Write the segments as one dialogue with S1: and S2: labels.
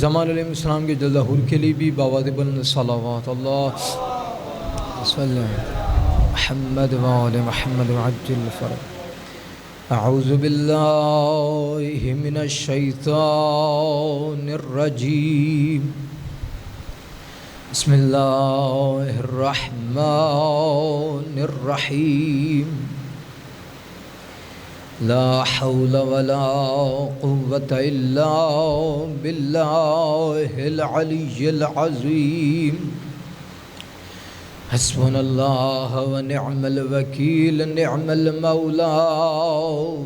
S1: زمان علیہ السلام کے جلد ظہور کے لیے بھی باواد بلند صلوات اللہ صلی محمد وآل محمد وعجل فرج۔ اعوذ باللہ من الشیطان الرجیم، بسم اللہ الرحمن الرحیم، لا حول ولا قوة الا باللہ العلی العظیم، حسبنا اللہ ونعم الوکیل، نعم المولا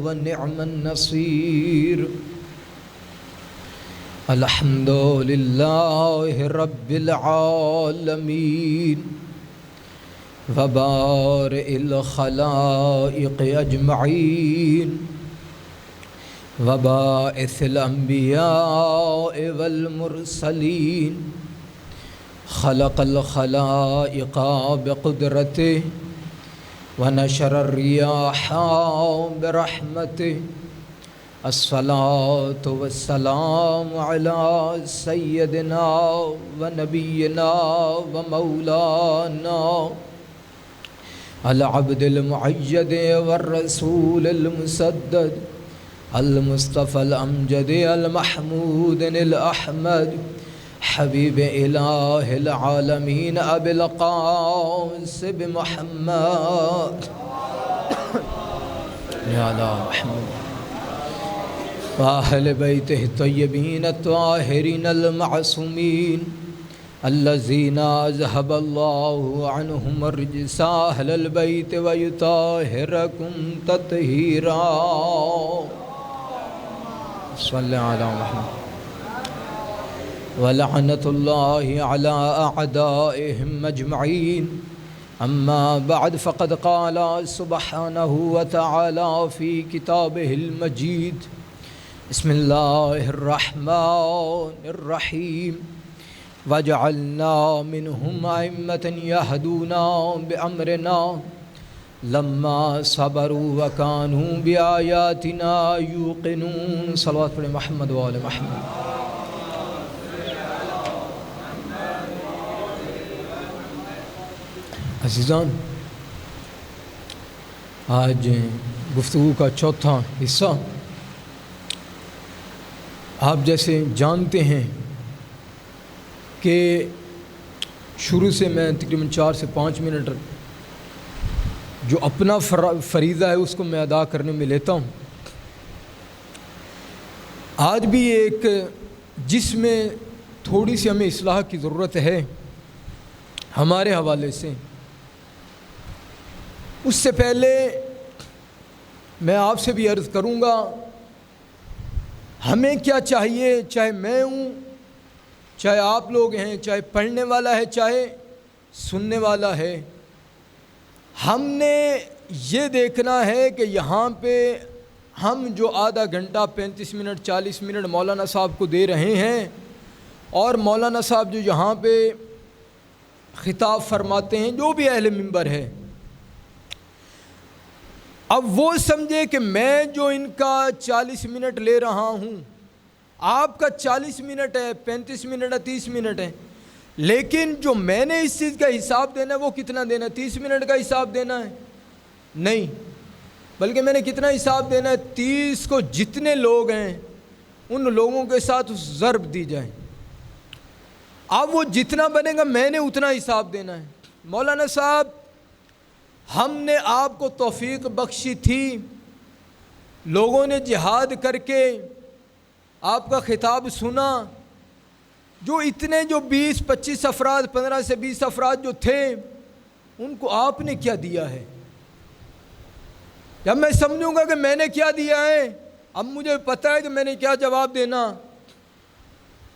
S1: ونعم النصیر، الحمد للہ رب العالمین، وبارئ الخلائق اجمعین، وباعث الانبیاء والمرسلین، خلق الخلائق بقدرته ونشر الرياح برحمته، الصلاة والسلام على سيدنا ونبينا ومولانا العبد المعيد والرسول المسدد المصطفى الأمجد المحمود الأحمد حبیب الہ العالمین ابی القاسم محمد علی محمد وآہل بیتہ الطیبین الطاہرین المعصومین الذین اذہب اللہ عنہم الرجس اہل البیت ویطہرکم تطہیرا، صلی علی محمد، وَلَعْنَةُ اللَّهِ عَلَىٰ أَعْدَائِهِمْ أَجْمَعِينَ، أَمَّا بَعْدُ فَقَدْ قَالَ سُبْحَانَهُ وَتَعَالَىٰ فِي كِتَابِهِ الْمَجِيدِ، بسم اللَّهِ الرَّحْمَٰنِ الرَّحِيمِ، وَجَعَلْنَا مِنْهُمْ أَئِمَّةً يَهْدُونَ بِأَمْرِنَا لَمَّا صَبَرُوا وَكَانُوا بِآيَاتِنَا يُوقِنُونَ۔ صلوات پڑھیں محمد وآل محمد۔ عزیزان، آج گفتگو کا چوتھا حصہ، آپ جیسے جانتے ہیں کہ شروع سے میں تقریباً 4 سے 5 منٹ جو اپنا فریضہ ہے اس کو میں ادا کرنے میں لیتا ہوں۔ آج بھی ایک جس میں تھوڑی سی ہمیں اصلاح کی ضرورت ہے ہمارے حوالے سے، اس سے پہلے میں آپ سے بھی عرض کروں گا، ہمیں کیا چاہیے، چاہے میں ہوں، چاہے آپ لوگ ہیں، چاہے پڑھنے والا ہے، چاہے سننے والا ہے، ہم نے یہ دیکھنا ہے کہ یہاں پہ ہم جو آدھا گھنٹہ 35 منٹ 40 منٹ مولانا صاحب کو دے رہے ہیں، اور مولانا صاحب جو یہاں پہ خطاب فرماتے ہیں، جو بھی اہل منبر ہے، اب وہ سمجھے کہ میں جو ان کا 40 منٹ لے رہا ہوں، آپ کا 40 منٹ ہے، 35 منٹ ہے، 30 منٹ ہے، لیکن جو میں نے اس چیز کا حساب دینا ہے وہ کتنا دینا ہے؟ 30 منٹ کا حساب دینا ہے؟ نہیں، بلکہ میں نے کتنا حساب دینا ہے؟ 30 کو جتنے لوگ ہیں ان لوگوں کے ساتھ ضرب دی جائے، اب وہ جتنا بنے گا میں نے اتنا حساب دینا ہے۔ مولانا صاحب، ہم نے آپ کو توفیق بخشی تھی، لوگوں نے جہاد کر کے آپ کا خطاب سنا، جو اتنے جو 20-25 افراد، 15 سے 20 افراد جو تھے، ان کو آپ نے کیا دیا ہے؟ جب میں سمجھوں گا کہ میں نے کیا دیا ہے، اب مجھے پتہ ہے کہ میں نے کیا جواب دینا،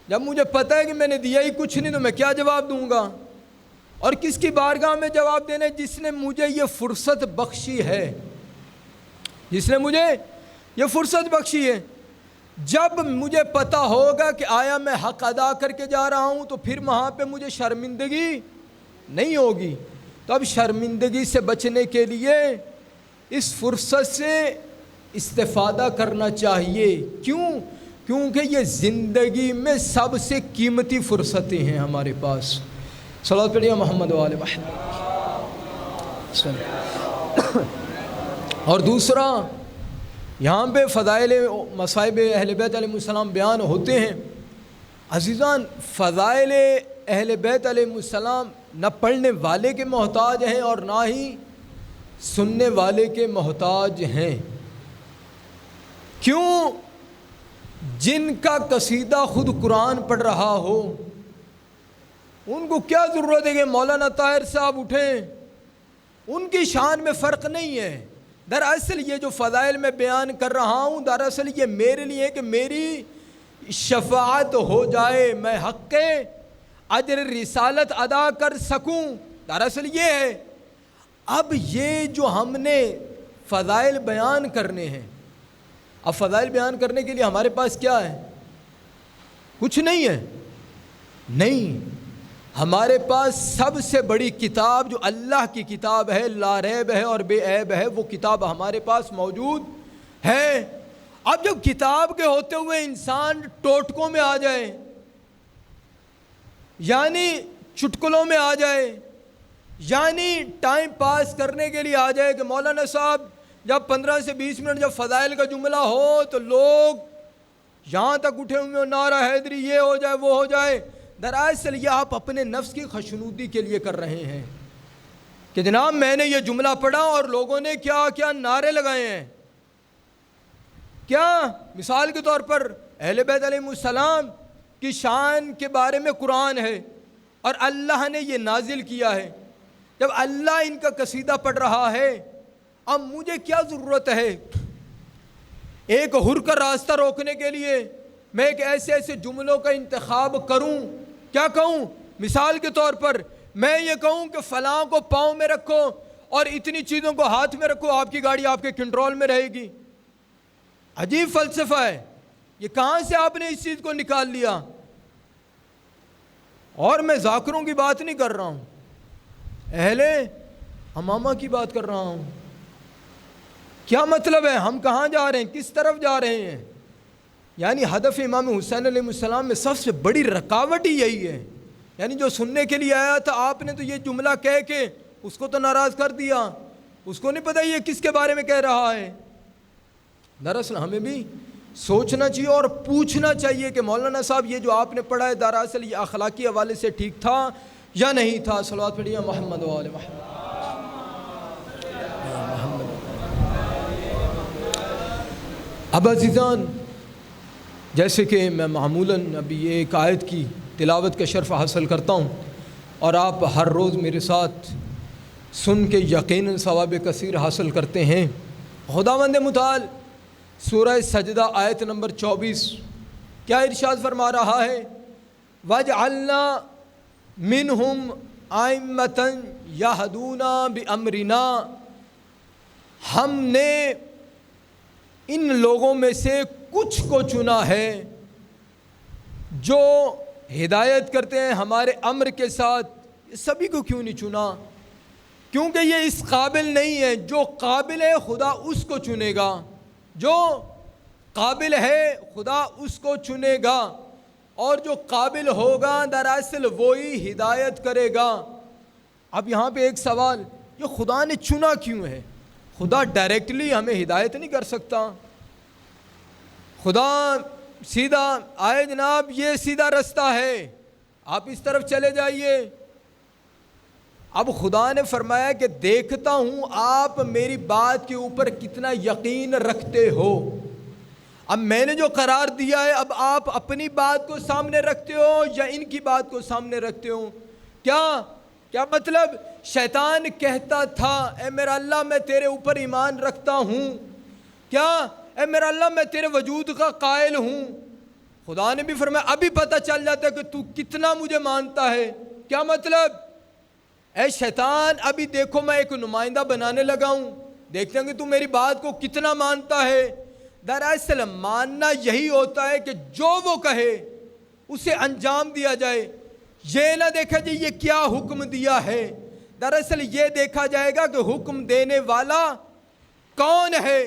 S1: جب مجھے پتہ ہے کہ میں نے دیا ہی کچھ نہیں تو میں کیا جواب دوں گا؟ اور کس کی بارگاہ میں جواب دینا ہے؟ جس نے مجھے یہ فرصت بخشی ہے، جس نے مجھے یہ فرصت بخشی ہے۔ جب مجھے پتہ ہوگا کہ آیا میں حق ادا کر کے جا رہا ہوں تو پھر وہاں پہ مجھے شرمندگی نہیں ہوگی، تو اب شرمندگی سے بچنے کے لیے اس فرصت سے استفادہ کرنا چاہیے۔ کیوں کیونکہ یہ زندگی میں سب سے قیمتی فرصتیں ہیں ہمارے پاس. صلوات پڑھیے محمد و آل محمد. اور دوسرا یہاں پہ فضائل مصائب اہل بیت علیہ السلام بیان ہوتے ہیں. عزیزان فضائل اہل بیت علیہ السلام نہ پڑھنے والے کے محتاج ہیں اور نہ ہی سننے والے کے محتاج ہیں. کیوں؟ جن کا قصیدہ خود قرآن پڑھ رہا ہو ان کو کیا ضرورت ہے کہ مولانا طاہر صاحب اٹھیں؟ ان کی شان میں فرق نہیں ہے. دراصل یہ جو فضائل میں بیان کر رہا ہوں دراصل یہ میرے لیے ہے کہ میری شفاعت ہو جائے, میں حق اجر رسالت ادا کر سکوں. دراصل یہ ہے. اب یہ جو ہم نے فضائل بیان کرنے ہیں, اب فضائل بیان کرنے کے لیے ہمارے پاس کیا ہے؟ کچھ نہیں ہے. نہیں, ہمارے پاس سب سے بڑی کتاب جو اللہ کی کتاب ہے, لا ریب ہے اور بے عیب ہے, وہ کتاب ہمارے پاس موجود ہے. اب جب کتاب کے ہوتے ہوئے انسان ٹوٹکوں میں آ جائے, یعنی چٹکلوں میں آ جائے, یعنی ٹائم پاس کرنے کے لیے آ جائے کہ مولانا صاحب جب 15 سے 20 منٹ جب فضائل کا جملہ ہو تو لوگ یہاں تک اٹھے ہوئے نعرہ حیدری یہ ہو جائے وہ ہو جائے, دراصل یہ آپ اپنے نفس کی خشنودی کے لیے کر رہے ہیں کہ جناب میں نے یہ جملہ پڑھا اور لوگوں نے کیا کیا نعرے لگائے ہیں. کیا مثال کے طور پر اہل بیت علیہ السلام کی شان کے بارے میں قرآن ہے اور اللہ نے یہ نازل کیا ہے. جب اللہ ان کا قصیدہ پڑھ رہا ہے, اب مجھے کیا ضرورت ہے ایک حر کا راستہ روکنے کے لیے میں ایک ایسے جملوں کا انتخاب کروں؟ کیا کہوں؟ مثال کے طور پر میں یہ کہوں کہ فلاں کو پاؤں میں رکھو اور اتنی چیزوں کو ہاتھ میں رکھو, آپ کی گاڑی آپ کے کنٹرول میں رہے گی. عجیب فلسفہ ہے. یہ کہاں سے آپ نے اس چیز کو نکال لیا؟ اور میں ذاکروں کی بات نہیں کر رہا ہوں, اہل امامہ کی بات کر رہا ہوں. کیا مطلب ہے؟ ہم کہاں جا رہے ہیں, کس طرف جا رہے ہیں؟ یعنی ہدف امام حسین علیہ السلام میں سب سے بڑی رکاوٹ ہی یہی ہے. یعنی جو سننے کے لیے آیا تھا, آپ نے تو یہ جملہ کہہ کے اس کو تو ناراض کر دیا, اس کو نہیں پتہ یہ کس کے بارے میں کہہ رہا ہے. دراصل ہمیں بھی سوچنا چاہیے اور پوچھنا چاہیے کہ مولانا صاحب یہ جو آپ نے پڑھا ہے دراصل یہ اخلاقی حوالے سے ٹھیک تھا یا نہیں تھا. صلوات پڑھیے محمد و آل محمد. اب عزیزان, جیسے کہ میں معمولاً ابھی ایک آیت کی تلاوت کا شرف حاصل کرتا ہوں اور آپ ہر روز میرے ساتھ سن کے یقیناً ثواب کثیر حاصل کرتے ہیں. خداوند متعال سورہ سجدہ آیت نمبر 24 کیا ارشاد فرما رہا ہے؟ وَجْعَلْنَا مِنْهُمْ أَئِمَّةً يَهْدُونَ بِأَمْرِنَا, ہم نے ان لوگوں میں سے کچھ کو چنا ہے جو ہدایت کرتے ہیں ہمارے امر کے ساتھ. سبھی کو کیوں نہیں چنا؟ کیونکہ یہ اس قابل نہیں ہے. جو قابل ہے خدا اس کو چنے گا, جو قابل ہے خدا اس کو چنے گا, اور جو قابل ہوگا دراصل وہی ہدایت کرے گا. اب یہاں پہ ایک سوال, یہ خدا نے چنا کیوں ہے؟ خدا ڈائریکٹلی ہمیں ہدایت نہیں کر سکتا. خدا سیدھا آئے جناب یہ سیدھا رستہ ہے, آپ اس طرف چلے جائیے. اب خدا نے فرمایا کہ دیکھتا ہوں آپ میری بات کے اوپر کتنا یقین رکھتے ہو. اب میں نے جو قرار دیا ہے اب آپ اپنی بات کو سامنے رکھتے ہو یا ان کی بات کو سامنے رکھتے ہو؟ کیا مطلب؟ شیطان کہتا تھا اے میرا اللہ میں تیرے اوپر ایمان رکھتا ہوں, کیا اے میرا اللہ میں تیرے وجود کا قائل ہوں. خدا نے بھی فرمایا ابھی پتہ چل جاتا ہے کہ تو کتنا مجھے مانتا ہے. کیا مطلب؟ اے شیطان ابھی دیکھو میں ایک نمائندہ بنانے لگا ہوں, دیکھتے ہیں کہ تو میری بات کو کتنا مانتا ہے. دراصل ماننا یہی ہوتا ہے کہ جو وہ کہے اسے انجام دیا جائے. یہ نہ دیکھا جائے یہ کیا حکم دیا ہے, دراصل یہ دیکھا جائے گا کہ حکم دینے والا کون ہے.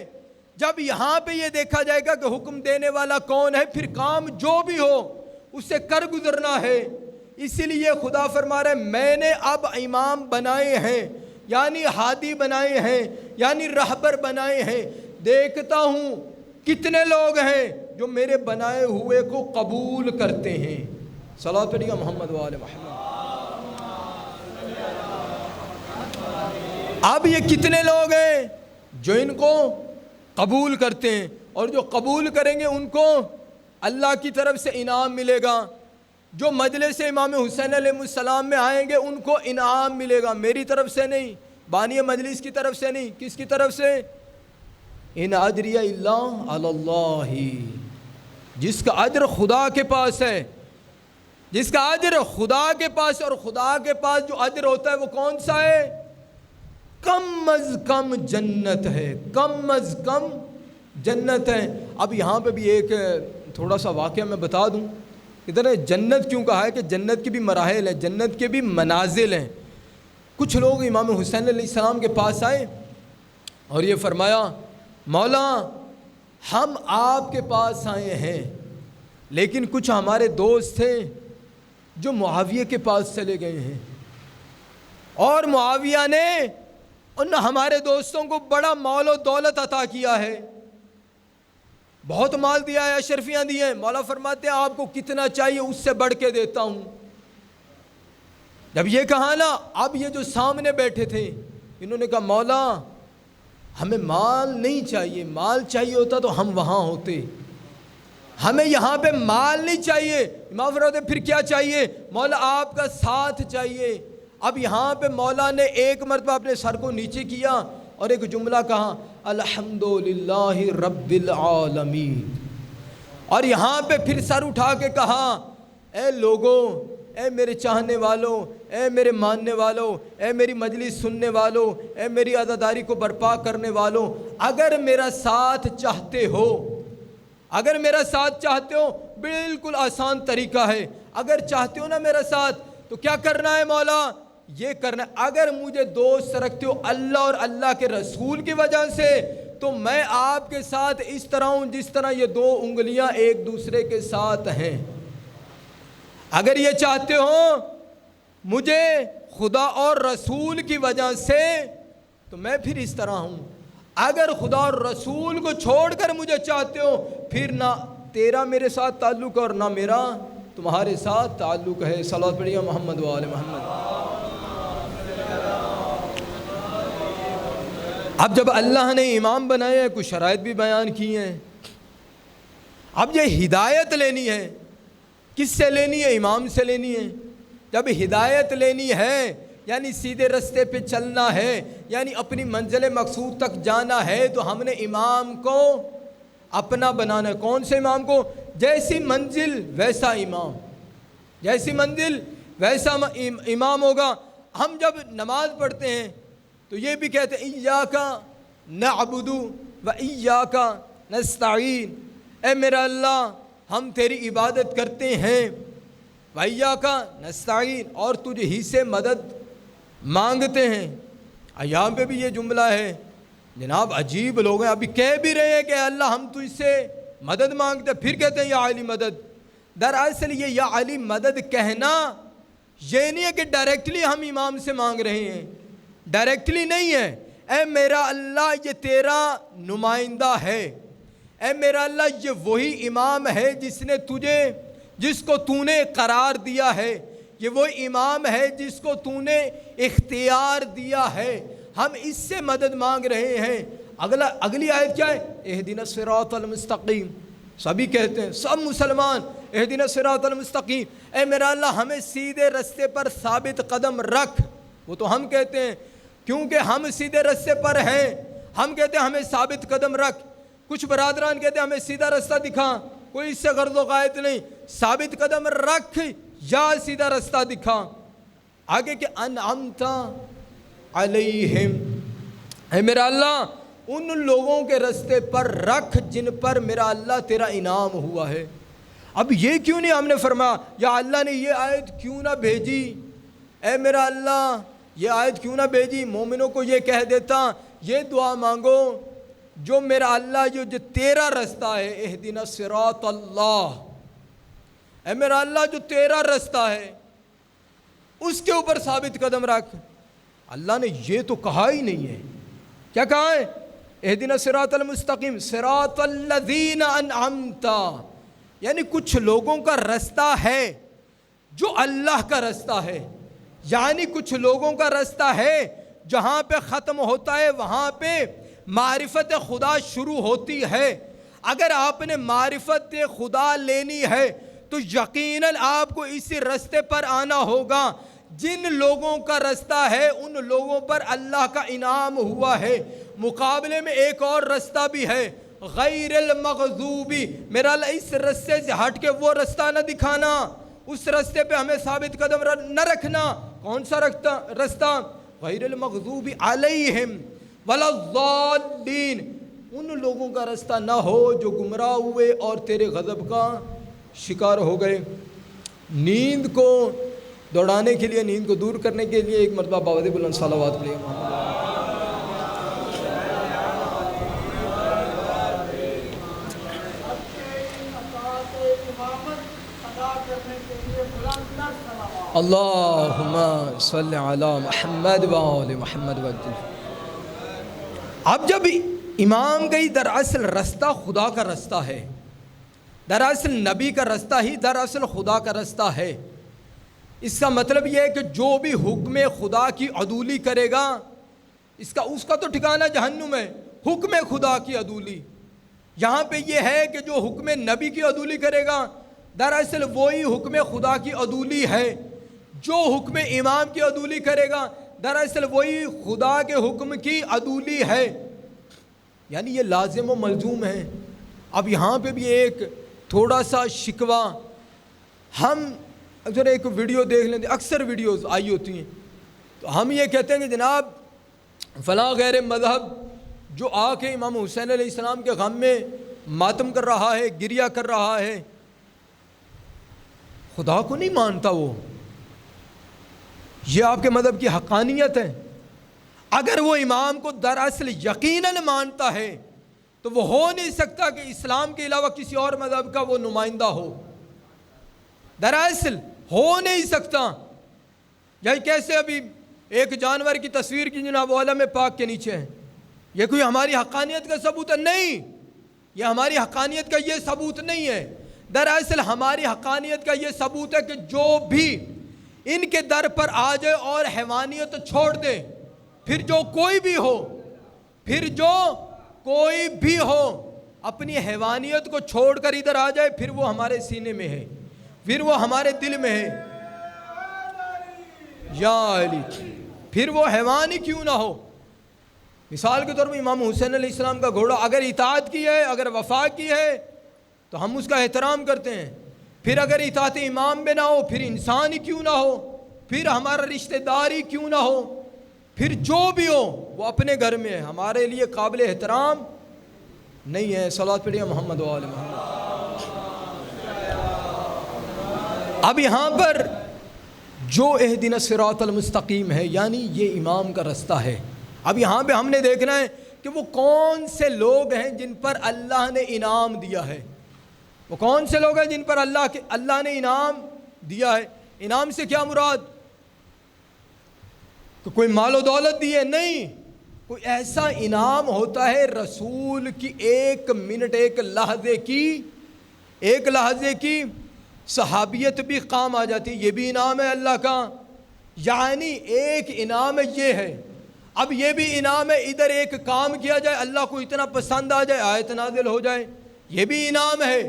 S1: جب یہاں پہ یہ دیکھا جائے گا کہ حکم دینے والا کون ہے، پھر کام جو بھی ہو اسے کر گزرنا ہے۔ اسی لیے خدا فرما رہا ہے میں نے اب امام بنائے ہیں، یعنی ہادی بنائے ہیں، یعنی رہبر بنائے ہیں، دیکھتا ہوں کتنے لوگ ہیں جو میرے بنائے ہوئے کو قبول کرتے ہیں۔ صلوات پڑھیے محمد وآل محمد۔ اب یہ کتنے لوگ ہیں جو ان کو قبول کرتے ہیں، اور جو قبول کریں گے ان کو اللہ کی طرف سے انعام ملے گا۔ جو مجلس امام حسین علیہ السلام میں آئیں گے ان کو انعام ملے گا، میری طرف سے نہیں، بانی مجلس کی طرف سے نہیں، کس کی طرف سے؟ ان اجریہ الا علی اللہ، جس کا اجر خدا کے پاس ہے، جس کا اجر خدا کے پاس، اور خدا کے پاس جو اجر ہوتا ہے وہ کون سا ہے؟ کم از کم جنت ہے، کم از کم جنت ہے۔ اب یہاں پہ بھی ایک تھوڑا سا واقعہ میں بتا دوں، ادھر جنت کیوں کہا ہے کہ جنت کے بھی مراحل ہیں، جنت کے بھی منازل ہیں۔ کچھ لوگ امام حسین علیہ السلام کے پاس آئے اور یہ فرمایا مولا ہم آپ کے پاس آئے ہیں، لیکن کچھ ہمارے دوست تھے جو معاویہ کے پاس چلے گئے ہیں، اور معاویہ نے ان ہمارے دوستوں کو بڑا مال و دولت عطا کیا ہے، بہت مال دیا ہے، اشرفیاں دی ہیں۔ مولا فرماتے ہیں آپ کو کتنا چاہیے اس سے بڑھ کے دیتا ہوں۔ جب یہ کہا نا، اب یہ جو سامنے بیٹھے تھے انہوں نے کہا مولا ہمیں مال نہیں چاہیے، مال چاہیے ہوتا تو ہم وہاں ہوتے، ہمیں یہاں پہ مال نہیں چاہیے۔ امام فرماتے ہیں پھر کیا چاہیے؟ مولا آپ کا ساتھ چاہیے۔ اب یہاں پہ مولا نے ایک مرتبہ اپنے سر کو نیچے کیا اور ایک جملہ کہا الحمدللہ رب العالمین، اور یہاں پہ پھر سر اٹھا کے کہا اے لوگوں، اے میرے چاہنے والوں، اے میرے ماننے والوں، اے میری مجلس سننے والوں، اے میری عزاداری کو برپا کرنے والوں، اگر میرا ساتھ چاہتے ہو، اگر میرا ساتھ چاہتے ہو، بالکل آسان طریقہ ہے، اگر چاہتے ہو نا میرا ساتھ تو کیا کرنا ہے مولا؟ یہ کرنا، اگر مجھے دوست رکھتے ہو اللہ اور اللہ کے رسول کی وجہ سے تو میں آپ کے ساتھ اس طرح ہوں جس طرح یہ دو انگلیاں ایک دوسرے کے ساتھ ہیں۔ اگر یہ چاہتے ہو مجھے خدا اور رسول کی وجہ سے تو میں پھر اس طرح ہوں، اگر خدا اور رسول کو چھوڑ کر مجھے چاہتے ہو پھر نہ تیرا میرے ساتھ تعلق اور نہ میرا تمہارے ساتھ تعلق ہے۔ صلوات پڑھیے محمد وآل محمد۔ اب جب اللہ نے امام بنائے ہیں، کچھ شرائط بھی بیان کی ہیں، اب یہ ہدایت لینی ہے، کس سے لینی ہے؟ امام سے لینی ہے۔ جب ہدایت لینی ہے یعنی سیدھے رستے پہ چلنا ہے، یعنی اپنی منزل مقصود تک جانا ہے، تو ہم نے امام کو اپنا بنانا ہے۔ کون سے امام کو؟ جیسی منزل ویسا امام، جیسی منزل ویسا امام ہوگا۔ ہم جب نماز پڑھتے ہیں تو یہ بھی کہتے ہیں ایاک نعبد و ایاک نستعین، اے میرا اللہ ہم تیری عبادت کرتے ہیں، و ایاک نستعین، اور تجھ ہی سے مدد مانگتے ہیں۔ یہاں پہ بھی یہ جملہ ہے، جناب عجیب لوگ ہیں، ابھی کہہ بھی رہے ہیں کہ اللہ ہم تجھ سے مدد مانگتے، پھر کہتے ہیں یا علی مدد۔ دراصل یہ یا علی مدد کہنا یہ نہیں ہے کہ ڈائریکٹلی ہم امام سے مانگ رہے ہیں، ڈائریکٹلی نہیں ہے۔ اے میرا اللہ یہ تیرا نمائندہ ہے، اے میرا اللہ یہ وہی امام ہے جس کو تو نے قرار دیا ہے، یہ وہی امام ہے جس کو تو نے اختیار دیا ہے، ہم اس سے مدد مانگ رہے ہیں۔ اگلی آیت کیا ہے؟ اہدنا الصراط المستقیم، سبھی کہتے ہیں، سب مسلمان اہدنا الصراط المستقیم، اے میرا اللہ ہمیں سیدھے رستے پر ثابت قدم رکھ۔ وہ تو ہم کہتے ہیں کیونکہ ہم سیدھے رستے پر ہیں، ہم کہتے ہیں ہمیں ثابت قدم رکھ۔ کچھ برادران کہتے ہیں ہمیں سیدھا رستہ دکھا، کوئی اس سے غرض و غایت نہیں، ثابت قدم رکھ یا سیدھا رستہ دکھا۔ آگے کہ انعمت علیہم، اے میرا اللہ ان لوگوں کے رستے پر رکھ جن پر میرا اللہ تیرا انعام ہوا ہے۔ اب یہ کیوں نہیں ہم نے فرمایا یا اللہ نے یہ آیت کیوں نہ بھیجی؟ اے میرا اللہ یہ آیت کیوں نہ بھیجی؟ مومنوں کو یہ کہہ دیتا یہ دعا مانگو جو میرا اللہ جو تیرا رستہ ہے، اہدنا صراط اللہ، اے میرا اللہ جو تیرا رستہ ہے اس کے اوپر ثابت قدم رکھ۔ اللہ نے یہ تو کہا ہی نہیں ہے، کیا کہا ہے؟ اہدنا صراط المستقیم صراط الذین انعمت، یعنی کچھ لوگوں کا رستہ ہے جو اللہ کا رستہ ہے، یعنی کچھ لوگوں کا رستہ ہے جہاں پہ ختم ہوتا ہے وہاں پہ معرفت خدا شروع ہوتی ہے۔ اگر آپ نے معرفت خدا لینی ہے تو یقیناً آپ کو اسی رستے پر آنا ہوگا۔ جن لوگوں کا رستہ ہے ان لوگوں پر اللہ کا انعام ہوا ہے۔ مقابلے میں ایک اور رستہ بھی ہے، غیر المغضوبی، میرا اللہ اس رستے سے ہٹ کے وہ رستہ نہ دکھانا، اس رستے پہ ہمیں ثابت قدم نہ رکھنا۔ کون سا رستہ؟ غیر المغضوبی علیہم ولا الضالین، ان لوگوں کا رستہ نہ ہو جو گمراہ ہوئے اور تیرے غضب کا شکار ہو گئے۔ نیند کو دوڑانے کے لیے، نیند کو دور کرنے کے لیے ایک مرتبہ باوجہ بلند صلوات پڑھیں۔ اللہم صلی علی محمد و آل محمد وجل۔ اب جب امام گئی، دراصل رستہ خدا کا رستہ ہے، دراصل نبی کا رستہ ہی دراصل خدا کا رستہ ہے۔ اس کا مطلب یہ ہے کہ جو بھی حکم خدا کی عدولی کرے گا اس کا تو ٹھکانہ جہنم ہے۔ حکم خدا کی عدولی، یہاں پہ یہ ہے کہ جو حکم نبی کی عدولی کرے گا دراصل وہی حکم خدا کی عدولی ہے۔ جو حکم امام کی عدولی کرے گا دراصل وہی خدا کے حکم کی عدولی ہے، یعنی یہ لازم و ملزوم ہے۔ اب یہاں پہ بھی ایک تھوڑا سا شکوہ، ہم اگر ایک ویڈیو دیکھ لیں، اکثر ویڈیوز آئی ہوتی ہیں تو ہم یہ کہتے ہیں کہ جناب فلاں غیر مذہب جو آ کے امام حسین علیہ السلام کے غم میں ماتم کر رہا ہے، گریہ کر رہا ہے، خدا کو نہیں مانتا، وہ یہ آپ کے مذہب کی حقانیت ہے۔ اگر وہ امام کو دراصل یقیناً مانتا ہے تو وہ ہو نہیں سکتا کہ اسلام کے علاوہ کسی اور مذہب کا وہ نمائندہ ہو، دراصل ہو نہیں سکتا۔ یا کیسے ابھی ایک جانور کی تصویر کی جناب عالم پاک کے نیچے ہے، یہ کوئی ہماری حقانیت کا ثبوت ہے؟ نہیں، یہ ہماری حقانیت کا یہ ثبوت نہیں ہے۔ دراصل ہماری حقانیت کا یہ ثبوت ہے کہ جو بھی ان کے در پر آ جائے اور حیوانیت چھوڑ دے، پھر جو کوئی بھی ہو اپنی حیوانیت کو چھوڑ کر ادھر آ جائے، پھر وہ ہمارے سینے میں ہے، پھر وہ ہمارے دل میں ہے۔ یا علی، پھر وہ حیوان ہی کیوں نہ ہو۔ مثال کے طور پر امام حسین علیہ السلام کا گھوڑا اگر اطاعت کی ہے، اگر وفا کی ہے تو ہم اس کا احترام کرتے ہیں، پھر اگر اطاعت امام میں نہ ہو پھر انسان ہی کیوں نہ ہو، پھر ہمارا رشتہ دار ہی کیوں نہ ہو، پھر جو بھی ہو وہ اپنے گھر میں ہے، ہمارے لیے قابل احترام نہیں ہے۔ صلوات پڑھیے محمد و آل محمد۔ اب یہاں پر جو اہدنا الصراط المستقیم ہے، یعنی یہ امام کا رستہ ہے۔ اب یہاں پہ ہم نے دیکھنا ہے کہ وہ کون سے لوگ ہیں جن پر اللہ نے انعام دیا ہے، وہ کون سے لوگ ہیں جن پر اللہ نے انعام دیا ہے۔ انعام سے کیا مراد؟ کہ کوئی مال و دولت دی ہے؟ نہیں، کوئی ایسا انعام ہوتا ہے رسول کی ایک منٹ، ایک لحظے کی صحابیت بھی کام آ جاتی ہے، یہ بھی انعام ہے اللہ کا۔ یعنی ایک انعام یہ ہے، اب یہ بھی انعام ہے ادھر ایک کام کیا جائے، اللہ کو اتنا پسند آ جائے، آیت نازل ہو جائے، یہ بھی انعام ہے۔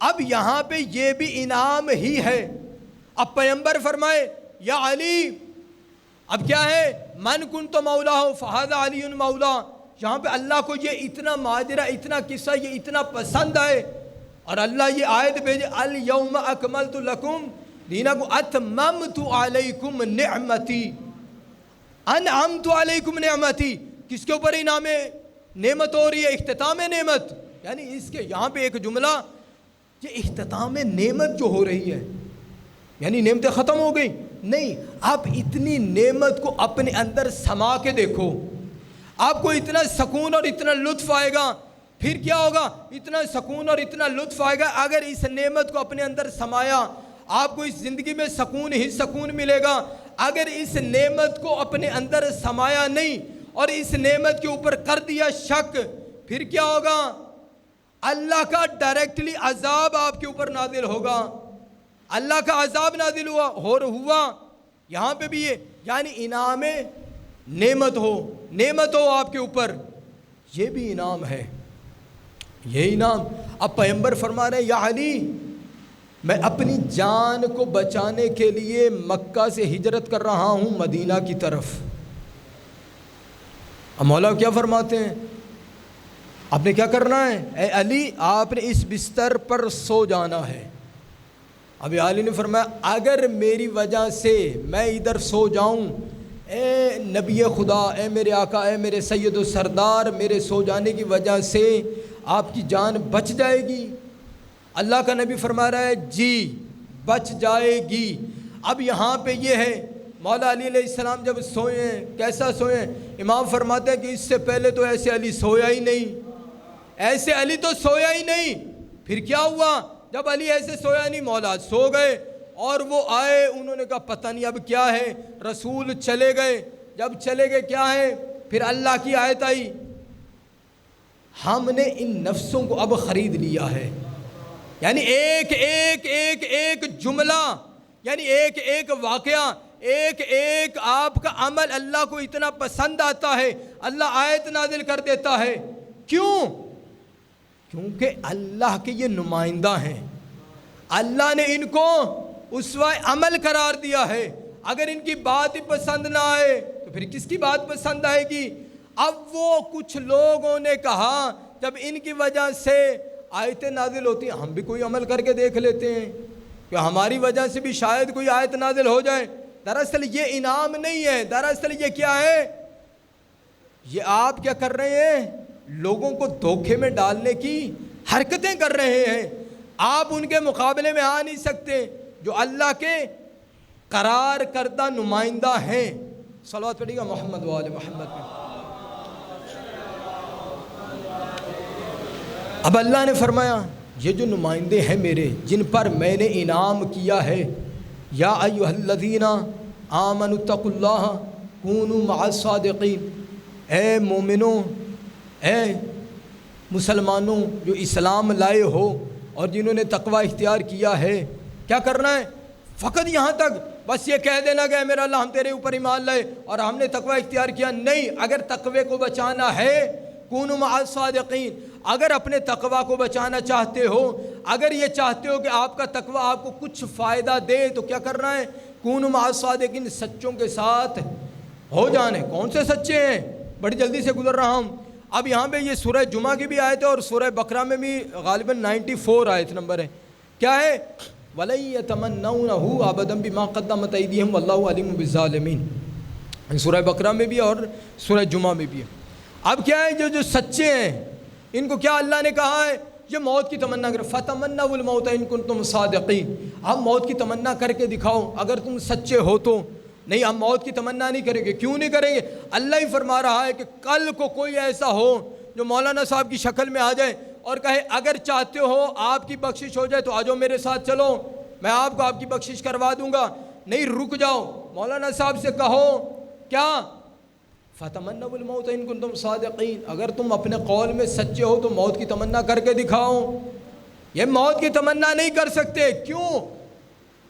S1: اب یہاں پہ یہ بھی انعام ہی ہے۔ اب پیغمبر فرمائے یا علی، اب کیا ہے؟ من کنت مولا ہو فہذا علی مولا۔ یہاں پہ اللہ کو یہ اتنا ماجرا، اتنا قصہ یہ اتنا پسند آئے اور اللہ یہ آیت بھیجے، الیوم اکملت لکم دینکم اتممت علیکم نعمتی، انعمت علیکم نعمتی۔ کس کے اوپر انعام نعمت ہو رہی ہے؟ اختتام نعمت، یعنی اس کے یہاں پہ ایک جملہ، یہ اختتام نعمت جو ہو رہی ہے، یعنی نعمتیں ختم ہو گئی؟ نہیں، آپ اتنی نعمت کو اپنے اندر سما کے دیکھو۔ آپ کو اتنا سکون اور اتنا لطف آئے گا. پھر کیا ہوگا؟ اتنا سکون اور اتنا لطف آئے گا. اگر اس نعمت کو اپنے اندر سمایا, آپ کو اس زندگی میں سکون ہی سکون ملے گا. اگر اس نعمت کو اپنے اندر سمایا نہیں اور اس نعمت کے اوپر کر دیا شک, پھر کیا ہوگا؟ اللہ کا ڈائریکٹلی عذاب آپ کے اوپر نازل ہوگا. اللہ کا عذاب نازل ہوا. یہاں پہ بھی یہ یعنی انعام نعمت ہو آپ کے اوپر, یہ بھی انعام ہے, یہ انعام. اب پیغمبر فرما رہے ہیں, یا علی میں اپنی جان کو بچانے کے لیے مکہ سے ہجرت کر رہا ہوں مدینہ کی طرف. اب مولا کیا فرماتے ہیں؟ آپ نے کیا کرنا ہے؟ اے علی آپ نے اس بستر پر سو جانا ہے. اب علی نے فرمایا اگر میری وجہ سے میں ادھر سو جاؤں, اے نبی خدا, اے میرے آقا, اے میرے سید و سردار, میرے سو جانے کی وجہ سے آپ کی جان بچ جائے گی. اللہ کا نبی فرما رہا ہے جی بچ جائے گی. اب یہاں پہ یہ ہے, مولا علی علیہ السلام جب سوئے ہیں, کیسا سوئے ہیں؟ امام فرماتے ہیں کہ اس سے پہلے تو ایسے علی سویا ہی نہیں, ایسے علی تو سویا ہی نہیں. پھر کیا ہوا؟ جب علی ایسے سویا نہیں, مولا سو گئے اور وہ آئے, انہوں نے کہا پتہ نہیں اب کیا ہے. رسول چلے گئے, جب چلے گئے کیا ہے؟ پھر اللہ کی آیت آئی, ہم نے ان نفسوں کو اب خرید لیا ہے. یعنی ایک جملہ, یعنی ایک واقعہ, ایک آپ کا عمل اللہ کو اتنا پسند آتا ہے, اللہ آیت نازل کر دیتا ہے. کیوں؟ کیونکہ اللہ کے یہ نمائندہ ہیں, اللہ نے ان کو اسوہ عمل قرار دیا ہے. اگر ان کی بات ہی پسند نہ آئے تو پھر کس کی بات پسند آئے گی؟ اب وہ کچھ لوگوں نے کہا جب ان کی وجہ سے آیتیں نازل ہوتی ہیں, ہم بھی کوئی عمل کر کے دیکھ لیتے ہیں کہ ہماری وجہ سے بھی شاید کوئی آیت نازل ہو جائے. دراصل یہ انعام نہیں ہے, دراصل یہ کیا ہے؟ یہ آپ کیا کر رہے ہیں؟ لوگوں کو دھوکے میں ڈالنے کی حرکتیں کر رہے ہیں. آپ ان کے مقابلے میں آ نہیں سکتے جو اللہ کے قرار کردہ نمائندہ ہیں. صلوات پڑھیے گا محمد و آل محمد پہ. اب اللہ نے فرمایا یہ جو نمائندے ہیں میرے, جن پر میں نے انعام کیا ہے, یا ایھا الذین آمنوا اتقوا اللہ کونوا مع الصادقین, اے مومنوں, اے مسلمانوں جو اسلام لائے ہو اور جنہوں نے تقوی اختیار کیا ہے, کیا کرنا ہے؟ فقط یہاں تک بس یہ کہہ دینا کہ اے میرا اللہ ہم تیرے اوپر ایمان لائے اور ہم نے تقوی اختیار کیا نہیں. اگر تقوی کو بچانا ہے, کونوا مع الصادقین, اگر اپنے تقوی کو بچانا چاہتے ہو, اگر یہ چاہتے ہو کہ آپ کا تقوی آپ کو کچھ فائدہ دے, تو کیا کرنا ہے؟ کونوا مع الصادقین, سچوں کے ساتھ ہو جانے. کون سے سچے ہیں؟ بڑی جلدی سے گزر رہا ہوں. اب یہاں پہ یہ سورہ جمعہ کی بھی آیت ہے اور سورہ بقرہ میں بھی غالباً 94 آیت نمبر ہے. کیا ہے؟ وَلَن يَتَمَنَّوْنَهُ أَبَدًا بِمَا قَدَّمَتْ أَيْدِيهِمْ وَاللَّهُ عَلِيمٌ بِالظَّالِمِينَ. سورہ بقرہ میں بھی ہے اور سورہ جمعہ میں بھی ہے. اب کیا ہے؟ جو سچے ہیں ان کو کیا اللہ نے کہا ہے؟ یہ موت کی تمنا کرے, فَتَمَنَّوُا الْمَوْتَ إِن كُنتُمْ صَادِقِينَ. اب موت کی تمنا کر کے دکھاؤ اگر تم سچے ہو تو. نہیں, ہم موت کی تمنا نہیں کریں گے. کیوں نہیں کریں گے؟ اللہ ہی فرما رہا ہے کہ کل کو کوئی ایسا ہو جو مولانا صاحب کی شکل میں آ جائے اور کہے اگر چاہتے ہو آپ کی بخشش ہو جائے تو آ جاؤ میرے ساتھ چلو, میں آپ کو آپ کی بخشش کروا دوں گا. نہیں, رک جاؤ. مولانا صاحب سے کہو کیا؟ فَتَمَنَّوُا الْمَوْتَ إِن كُنتُمْ صَادِقِينَ. اگر تم اپنے قول میں سچے ہو تو موت کی تمنا کر کے دکھاؤ. یہ موت کی تمنا نہیں کر سکتے. کیوں؟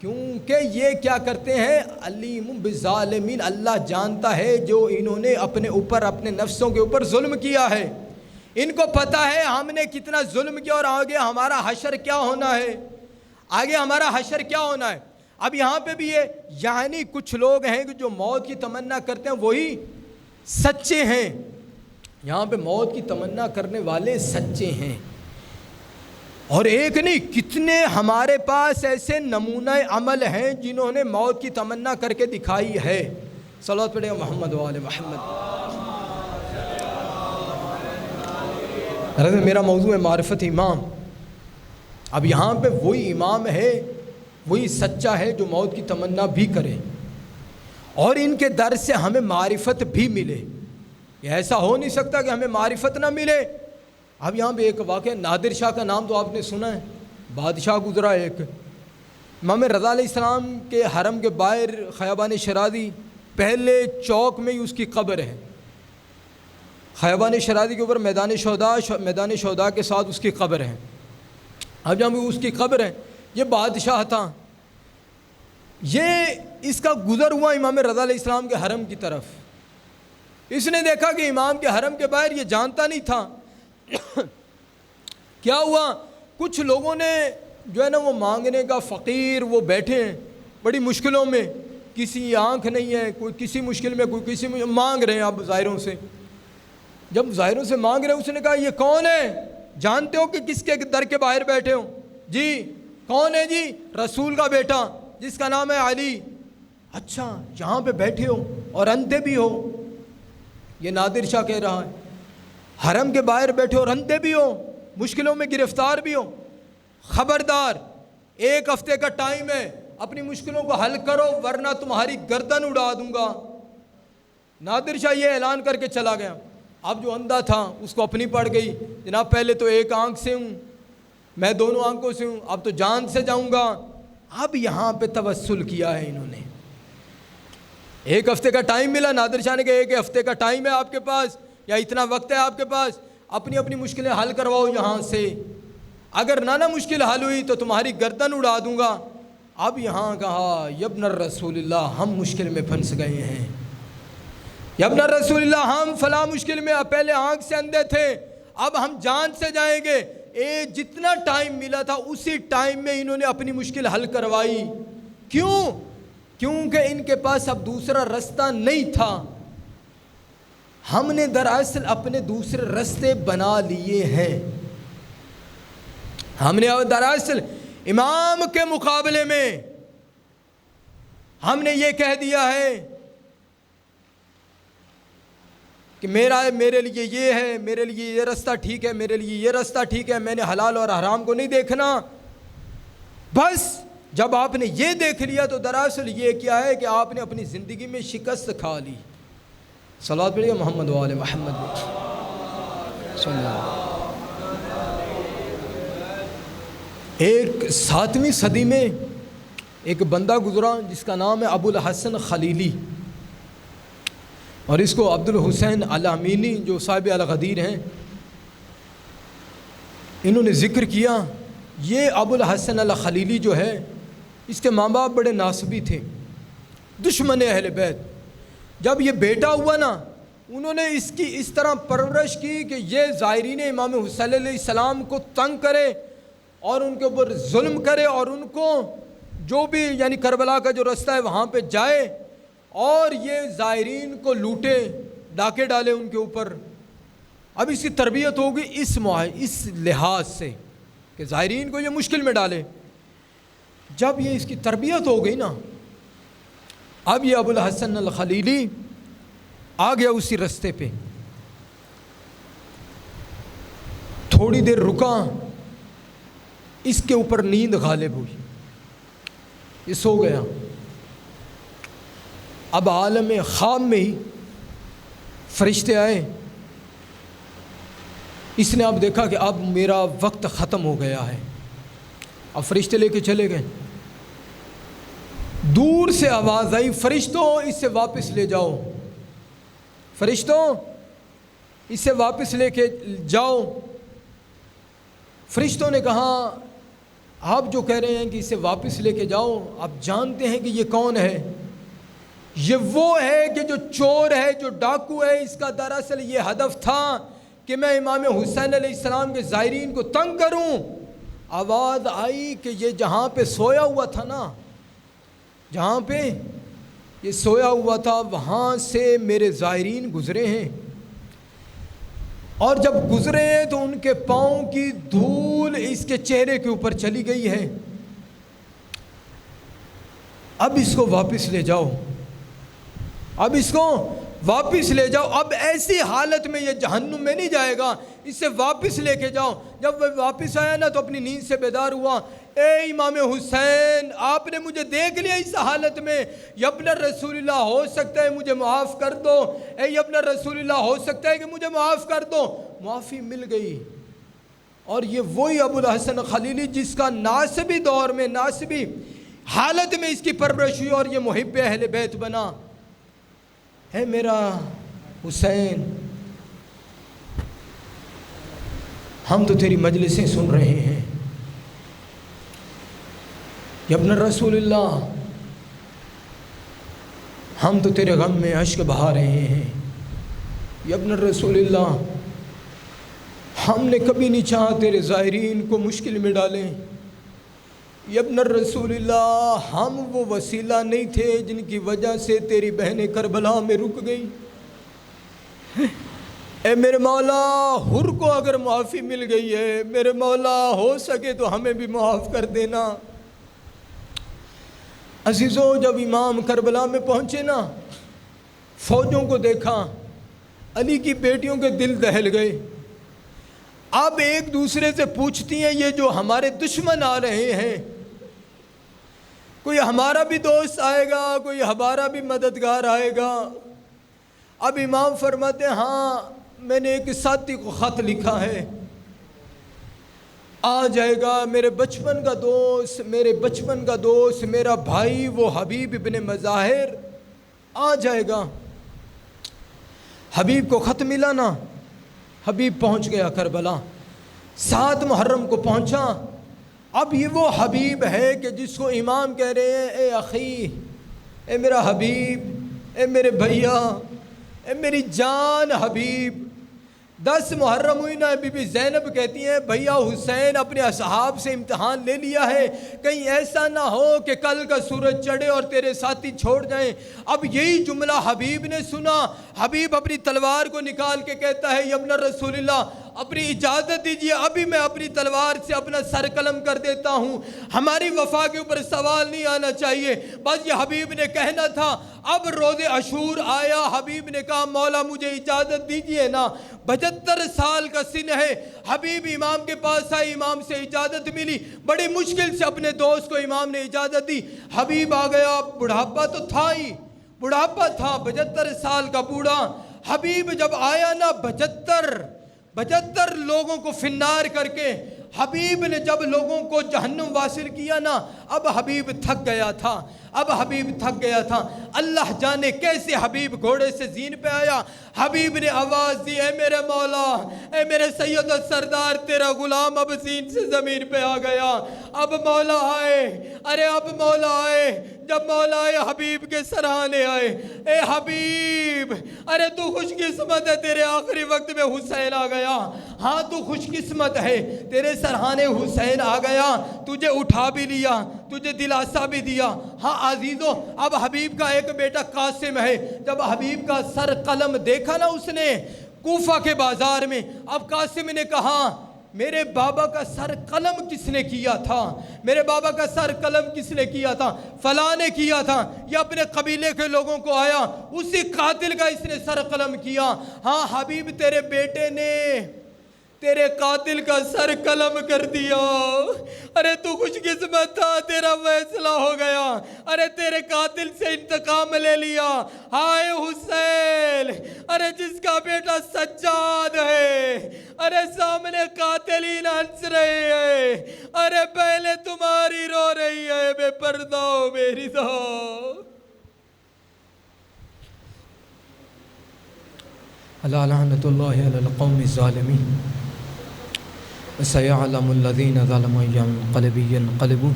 S1: کیونکہ یہ کیا کرتے ہیں؟ علیم بالظالمین. اللہ جانتا ہے جو انہوں نے اپنے اوپر, اپنے نفسوں کے اوپر ظلم کیا ہے. ان کو پتہ ہے ہم نے کتنا ظلم کیا اور آگے ہمارا حشر کیا ہونا ہے, آگے ہمارا حشر کیا ہونا ہے. اب یہاں پہ بھی یہ یعنی کچھ لوگ ہیں کہ جو موت کی تمنا کرتے ہیں وہی سچے ہیں. یہاں پہ موت کی تمنا کرنے والے سچے ہیں. اور ایک نہیں, کتنے ہمارے پاس ایسے نمونہ عمل ہیں جنہوں نے موت کی تمنا کر کے دکھائی ہے. صلوات پڑھیں محمد و آل محمد. میرا موضوع ہے معرفت امام. اب یہاں پہ وہی امام ہے, وہی سچا ہے جو موت کی تمنا بھی کرے اور ان کے در سے ہمیں معرفت بھی ملے. یہ ایسا ہو نہیں سکتا کہ ہمیں معرفت نہ ملے۔ اب یہاں پہ ایک واقعہ، نادر شاہ کا نام تو آپ نے سنا ہے، بادشاہ گزرا ایک، امام رضا علیہ السلام کے حرم کے باہر خیابان شرادی پہلے چوک میں ہی اس کی قبر ہے، خیابان شرادی کے اوپر میدان شہداء کے ساتھ اس کی قبر ہے۔ اب جہاں اس کی قبر ہے، یہ بادشاہ تھا، یہ اس کا گزر ہوا امام رضا علیہ السلام کے حرم کی طرف، اس نے دیکھا کہ امام کے حرم کے باہر، یہ جانتا نہیں تھا کیا ہوا، کچھ لوگوں نے جو ہے نا وہ مانگنے کا، فقیر وہ بیٹھے ہیں بڑی مشکلوں میں، کسی آنکھ نہیں ہے، کوئی کسی مشکل میں، کوئی کسی میں، مانگ رہے ہیں اب ظاہروں سے، جب ظاہروں سے مانگ رہے ہیں، اس نے کہا یہ کون ہے، جانتے ہو کہ کس کے در کے باہر بیٹھے ہو؟ جی کون ہے؟ جی رسول کا بیٹا جس کا نام ہے علی۔ اچھا یہاں پہ بیٹھے ہو اور اندھے بھی ہو؟ یہ نادر شاہ کہہ رہا ہے، حرم کے باہر بیٹھے اور اندھے بھی ہو، مشکلوں میں گرفتار بھی ہو، خبردار 1 ہفتے کا ٹائم ہے، اپنی مشکلوں کو حل کرو ورنہ تمہاری گردن اڑا دوں گا۔ نادر شاہ یہ اعلان کر کے چلا گیا۔ اب جو اندھا تھا اس کو اپنی پڑ گئی، جناب پہلے تو 1 آنکھ سے ہوں میں، 2 آنکھوں سے ہوں، اب تو جان سے جاؤں گا۔ اب یہاں پہ توسل کیا ہے انہوں نے، 1 ہفتے کا ٹائم ملا، نادر شاہ نے کہا 1 ہفتے کا ٹائم ہے آپ کے پاس، یا اتنا وقت ہے آپ کے پاس، اپنی مشکلیں حل کرواؤ یہاں سے، اگر نہ مشکل حل ہوئی تو تمہاری گردن اڑا دوں گا۔ اب یہاں کہا یبن الرسول اللہ، ہم مشکل میں پھنس گئے ہیں، یبن الرسول اللہ ہم فلاں مشکل میں، پہلے آنکھ سے اندھے تھے اب ہم جان سے جائیں گے۔ جتنا ٹائم ملا تھا اسی ٹائم میں انہوں نے اپنی مشکل حل کروائی۔ کیوں؟ کیونکہ ان کے پاس اب دوسرا رستہ نہیں تھا۔ ہم نے دراصل اپنے دوسرے رستے بنا لیے ہیں، ہم نے دراصل امام کے مقابلے میں ہم نے یہ کہہ دیا ہے کہ میرے لیے یہ ہے، میرے لیے یہ رستہ ٹھیک ہے، میرے لیے یہ رستہ ٹھیک ہے، میں نے حلال اور حرام کو نہیں دیکھنا۔ بس جب آپ نے یہ دیکھ لیا تو دراصل یہ کیا ہے کہ آپ نے اپنی زندگی میں شکست کھا لی۔ صلوات پڑھیے محمد و آل محمد صلی اللہ۔ ایک 7ویں صدی میں ایک بندہ گزرا جس کا نام ہے ابو الحسن خلیلی، اور اس کو عبد الحسین الامینی جو صاحب الغدیر ہیں انہوں نے ذکر کیا۔ یہ ابو الحسن الخلیلی جو ہے اس کے ماں باپ بڑے ناسبی تھے، دشمن اہل بیت۔ جب یہ بیٹا ہوا نا، انہوں نے اس کی اس طرح پرورش کی کہ یہ زائرین امام حسین علیہ السلام کو تنگ کرے اور ان کے اوپر ظلم کرے، اور ان کو جو بھی یعنی کربلا کا جو رستہ ہے وہاں پہ جائے اور یہ زائرین کو لوٹے، ڈاکے ڈالے ان کے اوپر۔ اب اس کی تربیت ہوگی اس لحاظ سے کہ زائرین کو یہ مشکل میں ڈالے۔ جب یہ اس کی تربیت ہو گئی نا، اب یہ ابو الحسن الخلیلی آ گیا اسی رستے پہ، تھوڑی دیر رکا، اس کے اوپر نیند غالب ہوئی، یہ سو گیا۔ اب عالم خواب میں ہی فرشتے آئے، اس نے اب دیکھا کہ اب میرا وقت ختم ہو گیا ہے، اب فرشتے لے کے چلے گئے۔ دور سے آواز آئی، فرشتوں اس سے واپس لے جاؤ، فرشتوں اس سے واپس لے کے جاؤ۔ فرشتوں نے کہا آپ جو کہہ رہے ہیں کہ اسے واپس لے کے جاؤ، آپ جانتے ہیں کہ یہ کون ہے؟ یہ وہ ہے کہ جو چور ہے، جو ڈاکو ہے، اس کا دراصل یہ ہدف تھا کہ میں امام حسین علیہ السلام کے زائرین کو تنگ کروں۔ آواز آئی کہ یہ جہاں پہ سویا ہوا تھا نا، جہاں پہ یہ سویا ہوا تھا وہاں سے میرے زائرین گزرے ہیں، اور جب گزرے ہیں تو ان کے پاؤں کی دھول اس کے چہرے کے اوپر چلی گئی ہے، اب اس کو واپس لے جاؤ، اب اس کو واپس لے جاؤ۔ اب ایسی حالت میں یہ جہنم میں نہیں جائے گا، اسے واپس لے کے جاؤ۔ جب وہ واپس آیا نا تو اپنی نیند سے بیدار ہوا، اے امام حسین آپ نے مجھے دیکھ لیا اس حالت میں، یا ابن رسول اللہ ہو سکتا ہے مجھے معاف کر دو، اے ابن رسول اللہ ہو سکتا ہے کہ مجھے معاف کر دو۔ معافی مل گئی۔ اور یہ وہی ابو الحسن خلیلی جس کا ناسبی دور میں، ناسبی حالت میں اس کی پرورش ہوئی اور یہ محب اہل بیت بنا۔ اے میرا حسین، ہم تو تیری مجلسیں سن رہے ہیں، یا ابن رسول اللہ ہم تو تیرے غم میں اشک بہا رہے ہیں، یا ابن رسول اللہ ہم نے کبھی نہیں چاہا تیرے زائرین کو مشکل میں ڈالیں، یا ابن رسول اللہ ہم وہ وسیلہ نہیں تھے جن کی وجہ سے تیری بہنیں کربلا میں رک گئیں۔ اے میرے مولا، حر کو اگر معافی مل گئی ہے، میرے مولا ہو سکے تو ہمیں بھی معاف کر دینا۔ عزیزو، جب امام کربلا میں پہنچے نا، فوجوں کو دیکھا، علی کی بیٹیوں کے دل دہل گئے۔ اب ایک دوسرے سے پوچھتی ہیں، یہ جو ہمارے دشمن آ رہے ہیں، کوئی ہمارا بھی دوست آئے گا، کوئی ہمارا بھی مددگار آئے گا؟ اب امام فرماتے ہیں، ہاں میں نے ایک ساتھی کو خط لکھا ہے، آ جائے گا، میرے بچپن کا دوست، میرے بچپن کا دوست، میرا بھائی وہ حبیب ابن مظاہر آ جائے گا۔ حبیب کو خط ملا نا، حبیب پہنچ گیا کربلا، 7 محرم کو پہنچا۔ اب یہ وہ حبیب ہے کہ جس کو امام کہہ رہے ہیں، اے اخی، اے میرا حبیب، اے میرے بھیا، اے میری جان حبیب۔ 10 محرم ہوئی نا، بی بی زینب کہتی ہیں، بھیا حسین اپنے اصحاب سے امتحان لے لیا ہے، کہیں ایسا نہ ہو کہ کل کا سورج چڑھے اور تیرے ساتھی چھوڑ جائیں۔ اب یہی جملہ حبیب نے سنا۔ حبیب اپنی تلوار کو نکال کے کہتا ہے، یا ابن رسول اللہ اپنی اجازت دیجیے، ابھی میں اپنی تلوار سے اپنا سر قلم کر دیتا ہوں، ہماری وفا کے اوپر سوال نہیں آنا چاہیے، بس یہ حبیب نے کہنا تھا۔ اب روز عاشور آیا، حبیب نے کہا، مولا مجھے اجازت دیجیے نا، 75 سال کا سن ہے۔ حبیب امام کے پاس آئے، امام سے اجازت ملی، بڑی مشکل سے اپنے دوست کو امام نے اجازت دی۔ حبیب آ گیا، بڑھاپا تو تھا ہی، بڑھاپا تھا، 75 سال کا بوڑھا۔ حبیب جب آیا نا، 75 لوگوں کو فنار کر کے، حبیب نے جب لوگوں کو جہنم واصل کیا نا، اب حبیب تھک گیا تھا، اللہ جانے کیسے حبیب گھوڑے سے زین پہ آیا۔ حبیب نے آواز دی، اے میرے مولا، اے میرے سید و سردار، تیرا غلام اب زین سے زمین پہ آ گیا، اب مولا آئے، ارے اب مولا آئے۔ جب مولا آئے، حبیب کے سرہانے آئے، اے حبیب، ارے تو خوش قسمت ہے، تیرے آخری وقت میں حسین آ گیا۔ ہاں تو خوش قسمت ہے، تیرے سرہانے حسین آ گیا، تجھے اٹھا بھی لیا، تجھے دلاسا بھی دیا۔ ہاں عزیزو، اب حبیب کا ایک بیٹا قاسم ہے، جب حبیب کا سر قلم دیکھا نا اس نے کوفہ کے بازار میں، اب قاسم نے کہا، میرے بابا کا سر قلم کس نے کیا تھا؟ میرے بابا کا سر قلم کس نے کیا تھا؟ فلاں نے کیا تھا۔ یا اپنے قبیلے کے لوگوں کو آیا، اسی قاتل کا اس نے سر قلم کیا۔ ہاں حبیب، تیرے بیٹے نے تیرے قاتل کا سر قلم کر دیا، ارے تو خوش قسمت تھا، تیرا فیصلہ ہو گیا، ارے تیرے قاتل سے انتقام لے لیا۔ ہائے حسین، ارے جس کا بیٹا سجاد ہے، ارے سامنے قاتلین ہنس رہے ہیں، ارے پہلے تمہاری رو رہی ہے بے پردہ میری رضا۔ الا لعنت اللہ علی القوم الظالمین وسيعلم الذين ظلموا أي منقلب ينقلبون۔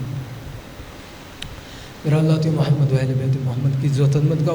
S1: میرا اللہ محمد و اہل بیت محمد کی عزت عظمت کا